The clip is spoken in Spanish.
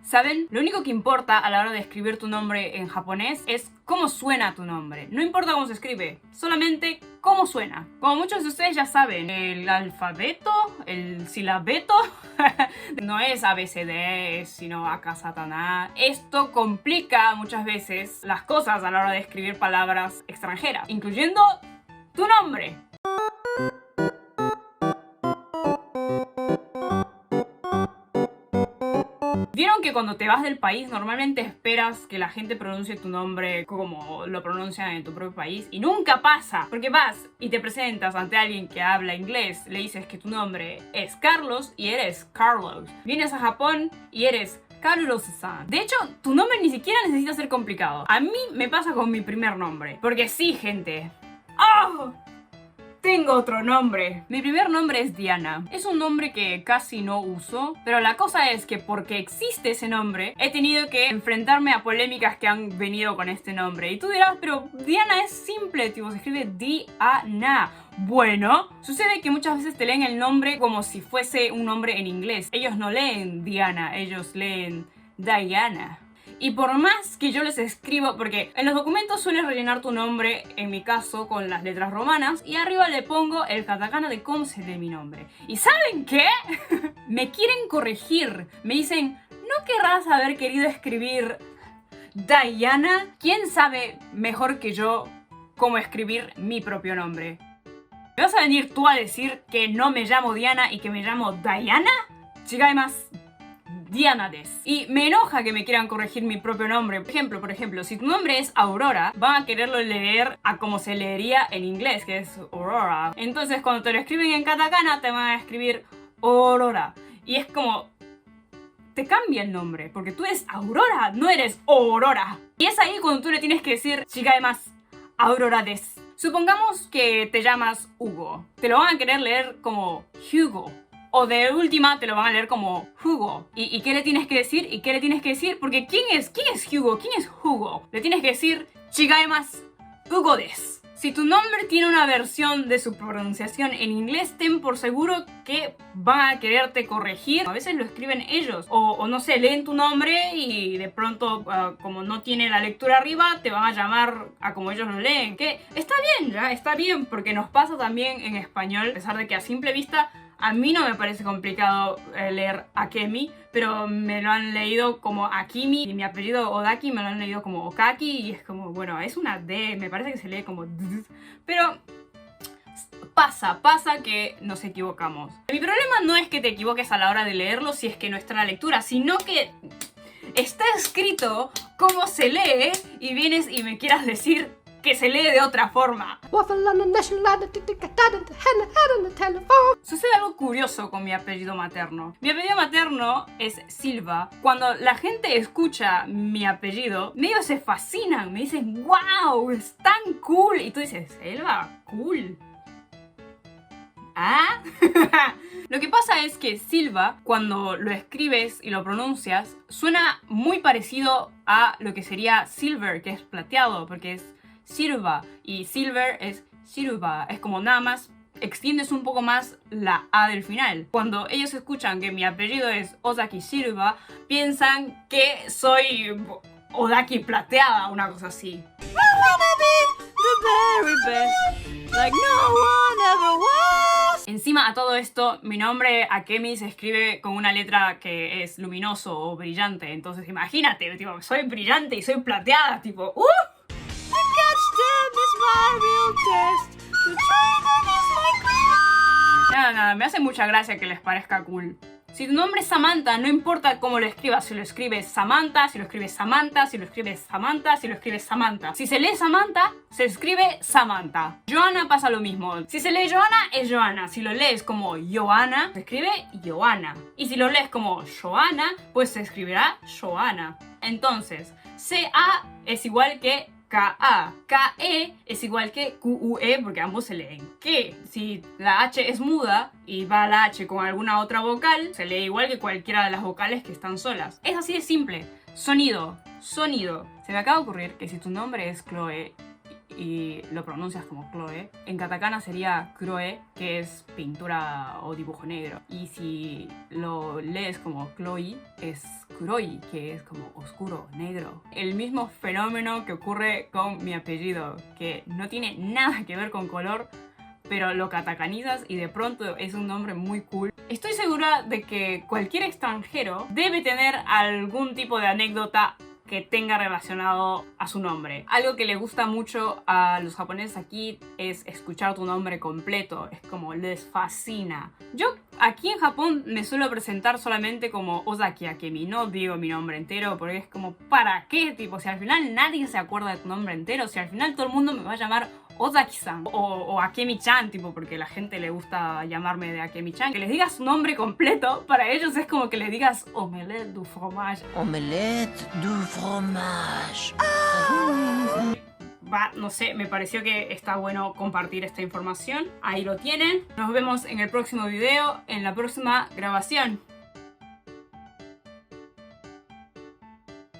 ¿Saben? Lo único que importa a la hora de escribir tu nombre en japonés es cómo suena tu nombre. No importa cómo se escribe, solamente cómo suena. Como muchos de ustedes ya saben, el alfabeto, el silabeto, no es ABCD, sino Akasatana. Esto complica muchas veces las cosas a la hora de escribir palabras extranjeras, incluyendo tu nombre. ¿Vieron que cuando te vas del país normalmente esperas que la gente pronuncie tu nombre como lo pronuncian en tu propio país? Y nunca pasa, porque vas y te presentas ante alguien que habla inglés, le dices que tu nombre es Carlos y eres Carlos. Vienes a Japón y eres Carlos-san. De hecho, tu nombre ni siquiera necesita ser complicado. A mí me pasa con mi primer nombre, porque sí, gente. ¡Oh! Tengo otro nombre. Mi primer nombre es Diana. Es un nombre que casi no uso, pero la cosa es que porque existe ese nombre, he tenido que enfrentarme a polémicas que han venido con este nombre. Y tú dirás, pero Diana es simple, tipo, se escribe Diana. Bueno, sucede que muchas veces te leen el nombre como si fuese un nombre en inglés. Ellos no leen Diana, ellos leen Diana. Y por más que yo les escribo, porque en los documentos sueles rellenar tu nombre, en mi caso, con las letras romanas, y arriba le pongo el katakana de cómo se lee mi nombre. ¿Y saben qué? Me quieren corregir. Me dicen, ¿no querrás haber querido escribir Diana? ¿Quién sabe mejor que yo cómo escribir mi propio nombre? ¿Me vas a venir tú a decir que no me llamo Diana y que me llamo Diana? Chigaimasu. Diana des. Y me enoja que me quieran corregir mi propio nombre. Por ejemplo, si tu nombre es Aurora, van a quererlo leer a como se leería en inglés, que es Aurora. Entonces, cuando te lo escriben en katakana, te van a escribir Aurora. Y es como... te cambia el nombre, porque tú eres Aurora, no eres Aurora. Y es ahí cuando tú le tienes que decir Shigaemasu Aurora des. Supongamos que te llamas Hugo. Te lo van a querer leer como Hugo. O de última te lo van a leer como Hugo. ¿Y qué le tienes que decir? ¿Y qué le tienes que decir? Porque ¿quién es Hugo? ¿Quién es Hugo? Le tienes que decir Shigaemasu Hugo des. Si tu nombre tiene una versión de su pronunciación en inglés, ten por seguro que van a quererte corregir. A veces lo escriben ellos. O no sé, leen tu nombre y de pronto, como no tiene la lectura arriba, te van a llamar a como ellos lo leen. Que está bien, ya, está bien, porque nos pasa también en español, a pesar de que a simple vista... a mí no me parece complicado leer Akemi, pero me lo han leído como Akimi y mi apellido Odaki me lo han leído como Okaki y es como, bueno, es una D, me parece que se lee como D, pero pasa que nos equivocamos. Mi problema no es que te equivoques a la hora de leerlo si es que no está en la lectura, sino que está escrito cómo se lee y vienes y me quieras decir que se lee de otra forma. Sucede algo curioso con mi apellido materno. Mi apellido materno es Silva. Cuando la gente escucha mi apellido, medio se fascinan, me dicen, wow, es tan cool. Y tú dices, Silva, cool. ¿Ah? Lo que pasa es que Silva, cuando lo escribes y lo pronuncias, suena muy parecido a lo que sería silver, que es plateado, porque es Silva y silver es Silva. Es como nada más extiendes un poco más la A del final. Cuando ellos escuchan que mi apellido es Ozaki Silva, piensan que soy Odaki plateada, una cosa así. Encima a todo esto, mi nombre Akemi se escribe con una letra que es luminoso o brillante. Entonces imagínate, tipo, soy brillante y soy plateada, tipo Nada, me hace mucha gracia que les parezca cool. Si tu nombre es Samantha, no importa cómo lo escribas, si lo escribes Samantha, si lo escribes Samantha, si lo escribes Samantha, si lo escribes Samantha. Si se lee Samantha, se escribe Samantha. Johanna pasa lo mismo. Si se lee Johanna, es Johanna. Si lo lees como Johanna, se escribe Johanna. Y si lo lees como Johanna, pues se escribirá Johanna. Entonces, CA es igual que K-A. K-E es igual que Q-U-E porque ambos se leen que. Si la H es muda y va la H con alguna otra vocal, se lee igual que cualquiera de las vocales que están solas. Es así de simple. Sonido, sonido. Se me acaba de ocurrir que si tu nombre es Chloe y lo pronuncias como Chloe. En katakana sería Chloe, que es pintura o dibujo negro. Y si lo lees como Chloe, es Kuroi, que es como oscuro, negro. El mismo fenómeno que ocurre con mi apellido, que no tiene nada que ver con color, pero lo katakanizas y de pronto es un nombre muy cool. Estoy segura de que cualquier extranjero debe tener algún tipo de anécdota que tenga relacionado a su nombre. Algo que le gusta mucho a los japoneses aquí es escuchar tu nombre completo. Es como les fascina. Yo aquí en Japón me suelo presentar solamente como Ozaki Akemi. No digo mi nombre entero porque es como ¿para qué? Tipo, si al final nadie se acuerda de tu nombre entero, si al final todo el mundo me va a llamar Ozaki-san o Akemi-chan, tipo, porque a la gente le gusta llamarme de Akemi-chan. Que les digas su nombre completo, para ellos es como que les digas omelette du fromage. Omelette du fromage. No sé, me pareció que está bueno compartir esta información. Ahí lo tienen. Nos vemos en el próximo video, en la próxima grabación.